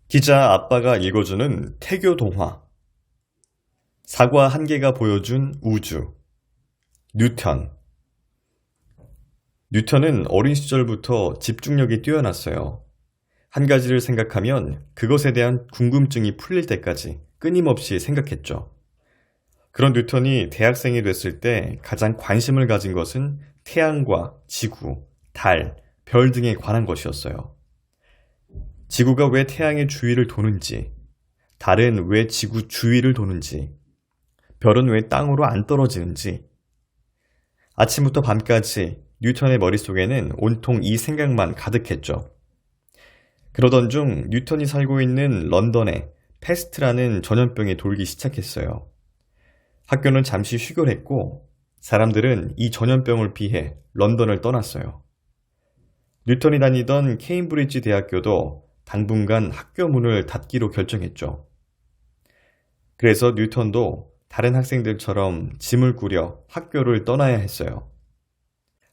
기자 아빠가 읽어주는 태교 동화. 사과 한 개가 보여준 우주. 뉴턴. 뉴턴은 어린 시절부터 집중력이 뛰어났어요. 한 가지를 생각하면 그것에 대한 궁금증이 풀릴 때까지 끊임없이 생각했죠. 그런 뉴턴이 대학생이 됐을 때 가장 관심을 가진 것은 태양과 지구, 달, 별 등에 관한 것이었어요. 지구가 왜 태양의 주위를 도는지, 달은 왜 지구 주위를 도는지, 별은 왜 땅으로 안 떨어지는지. 아침부터 밤까지 뉴턴의 머릿속에는 온통 이 생각만 가득했죠. 그러던 중 뉴턴이 살고 있는 런던에 패스트라는 전염병이 돌기 시작했어요. 학교는 잠시 휴교를 했고 사람들은 이 전염병을 피해 런던을 떠났어요. 뉴턴이 다니던 케임브리지 대학교도 당분간 학교 문을 닫기로 결정했죠. 그래서 뉴턴도 다른 학생들처럼 짐을 꾸려 학교를 떠나야 했어요.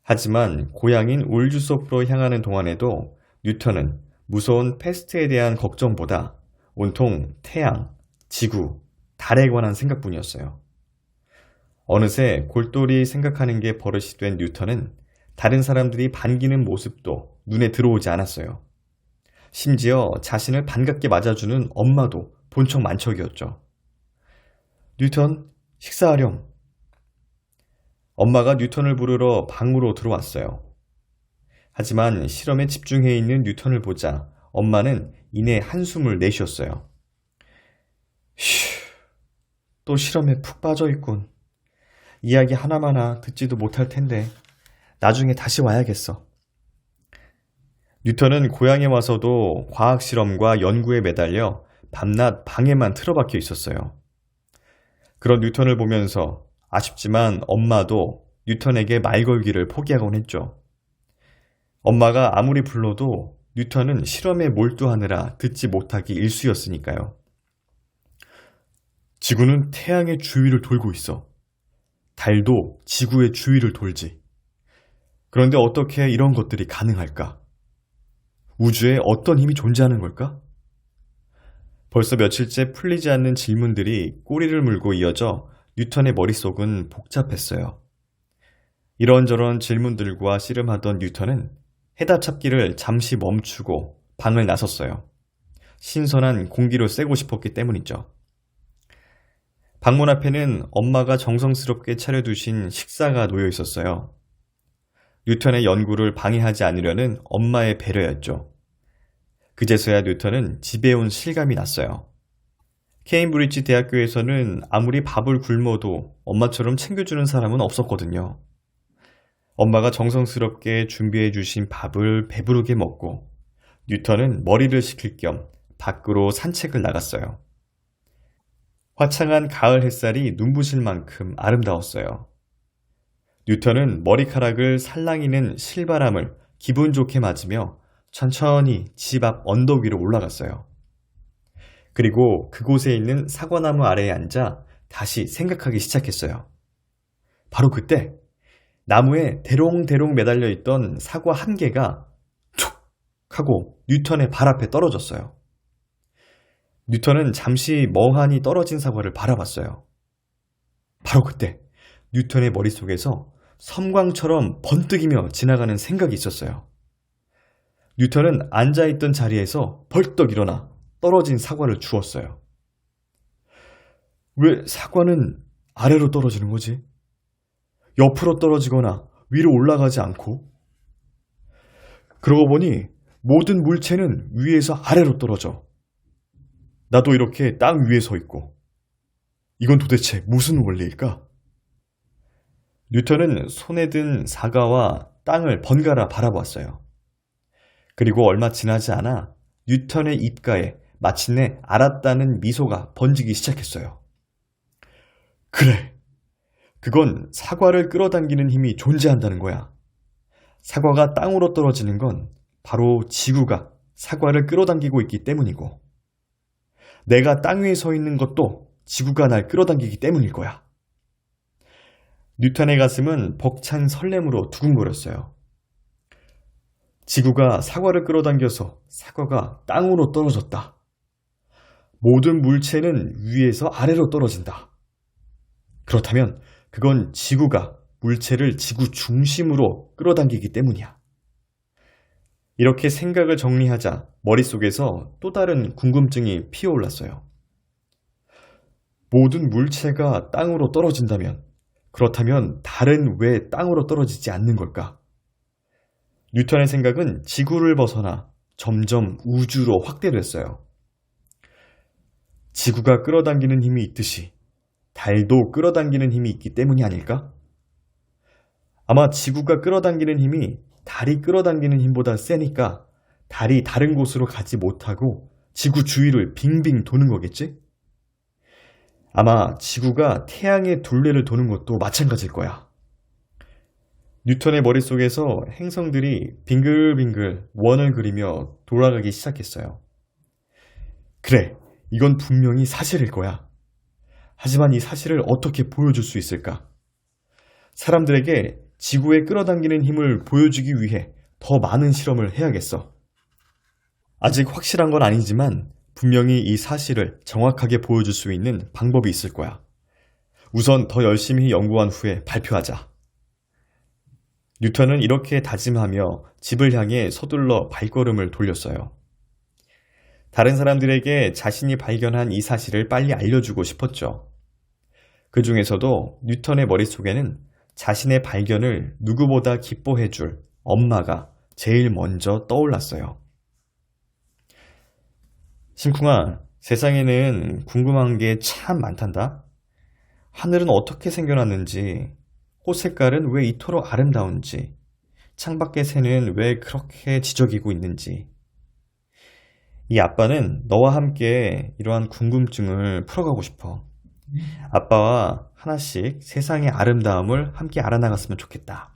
하지만 고향인 울주소프로 향하는 동안에도 뉴턴은 무서운 패스트에 대한 걱정보다 온통 태양, 지구, 달에 관한 생각뿐이었어요. 어느새 골똘히 생각하는 게 버릇이 된 뉴턴은 다른 사람들이 반기는 모습도 눈에 들어오지 않았어요. 심지어 자신을 반갑게 맞아주는 엄마도 본척 만척이었죠. 뉴턴, 식사하렴. 엄마가 뉴턴을 부르러 방으로 들어왔어요. 하지만 실험에 집중해 있는 뉴턴을 보자 엄마는 이내 한숨을 내쉬었어요. 휴, 또 실험에 푹 빠져 있군. 이야기 하나마나 듣지도 못할 텐데 나중에 다시 와야겠어. 뉴턴은 고향에 와서도 과학 실험과 연구에 매달려 밤낮 방에만 틀어박혀 있었어요. 그런 뉴턴을 보면서 아쉽지만 엄마도 뉴턴에게 말 걸기를 포기하곤 했죠. 엄마가 아무리 불러도 뉴턴은 실험에 몰두하느라 듣지 못하기 일쑤였으니까요. 지구는 태양의 주위를 돌고 있어. 달도 지구의 주위를 돌지. 그런데 어떻게 이런 것들이 가능할까? 우주에 어떤 힘이 존재하는 걸까? 벌써 며칠째 풀리지 않는 질문들이 꼬리를 물고 이어져 뉴턴의 머릿속은 복잡했어요. 이런저런 질문들과 씨름하던 뉴턴은 해답 찾기를 잠시 멈추고 방을 나섰어요. 신선한 공기를 쐬고 싶었기 때문이죠. 방문 앞에는 엄마가 정성스럽게 차려두신 식사가 놓여 있었어요. 뉴턴의 연구를 방해하지 않으려는 엄마의 배려였죠. 그제서야 뉴턴은 집에 온 실감이 났어요. 케임브리지 대학교에서는 아무리 밥을 굶어도 엄마처럼 챙겨주는 사람은 없었거든요. 엄마가 정성스럽게 준비해 주신 밥을 배부르게 먹고 뉴턴은 머리를 식힐 겸 밖으로 산책을 나갔어요. 화창한 가을 햇살이 눈부실 만큼 아름다웠어요. 뉴턴은 머리카락을 살랑이는 실바람을 기분 좋게 맞으며 천천히 집 앞 언덕 위로 올라갔어요. 그리고 그곳에 있는 사과나무 아래에 앉아 다시 생각하기 시작했어요. 바로 그때 나무에 대롱대롱 매달려 있던 사과 한 개가 툭 하고 뉴턴의 발 앞에 떨어졌어요. 뉴턴은 잠시 멍하니 떨어진 사과를 바라봤어요. 바로 그때 뉴턴의 머릿속에서 섬광처럼 번뜩이며 지나가는 생각이 있었어요. 뉴턴은 앉아있던 자리에서 벌떡 일어나 떨어진 사과를 주웠어요. 왜 사과는 아래로 떨어지는 거지? 옆으로 떨어지거나 위로 올라가지 않고? 그러고 보니 모든 물체는 위에서 아래로 떨어져. 나도 이렇게 땅 위에 서 있고. 이건 도대체 무슨 원리일까? 뉴턴은 손에 든 사과와 땅을 번갈아 바라봤어요. 그리고 얼마 지나지 않아 뉴턴의 입가에 마침내 알았다는 미소가 번지기 시작했어요. 그래, 그건 사과를 끌어당기는 힘이 존재한다는 거야. 사과가 땅으로 떨어지는 건 바로 지구가 사과를 끌어당기고 있기 때문이고, 내가 땅 위에 서 있는 것도 지구가 날 끌어당기기 때문일 거야. 뉴턴의 가슴은 벅찬 설렘으로 두근거렸어요. 지구가 사과를 끌어당겨서 사과가 땅으로 떨어졌다. 모든 물체는 위에서 아래로 떨어진다. 그렇다면 그건 지구가 물체를 지구 중심으로 끌어당기기 때문이야. 이렇게 생각을 정리하자 머릿속에서 또 다른 궁금증이 피어올랐어요. 모든 물체가 땅으로 떨어진다면, 그렇다면 달은 왜 땅으로 떨어지지 않는 걸까? 뉴턴의 생각은 지구를 벗어나 점점 우주로 확대됐어요. 지구가 끌어당기는 힘이 있듯이 달도 끌어당기는 힘이 있기 때문이 아닐까? 아마 지구가 끌어당기는 힘이 달이 끌어당기는 힘보다 세니까 달이 다른 곳으로 가지 못하고 지구 주위를 빙빙 도는 거겠지? 아마 지구가 태양의 둘레를 도는 것도 마찬가지일 거야. 뉴턴의 머릿속에서 행성들이 빙글빙글 원을 그리며 돌아가기 시작했어요. 그래, 이건 분명히 사실일 거야. 하지만 이 사실을 어떻게 보여줄 수 있을까? 사람들에게 지구에 끌어당기는 힘을 보여주기 위해 더 많은 실험을 해야겠어. 아직 확실한 건 아니지만 분명히 이 사실을 정확하게 보여줄 수 있는 방법이 있을 거야. 우선 더 열심히 연구한 후에 발표하자. 뉴턴은 이렇게 다짐하며 집을 향해 서둘러 발걸음을 돌렸어요. 다른 사람들에게 자신이 발견한 이 사실을 빨리 알려주고 싶었죠. 그 중에서도 뉴턴의 머릿속에는 자신의 발견을 누구보다 기뻐해줄 엄마가 제일 먼저 떠올랐어요. 심쿵아, 세상에는 궁금한 게 참 많단다. 하늘은 어떻게 생겨났는지, 꽃 색깔은 왜 이토록 아름다운지, 창밖의 새는 왜 그렇게 지저귀고 있는지. 이 아빠는 너와 함께 이러한 궁금증을 풀어가고 싶어. 아빠와 하나씩 세상의 아름다움을 함께 알아나갔으면 좋겠다.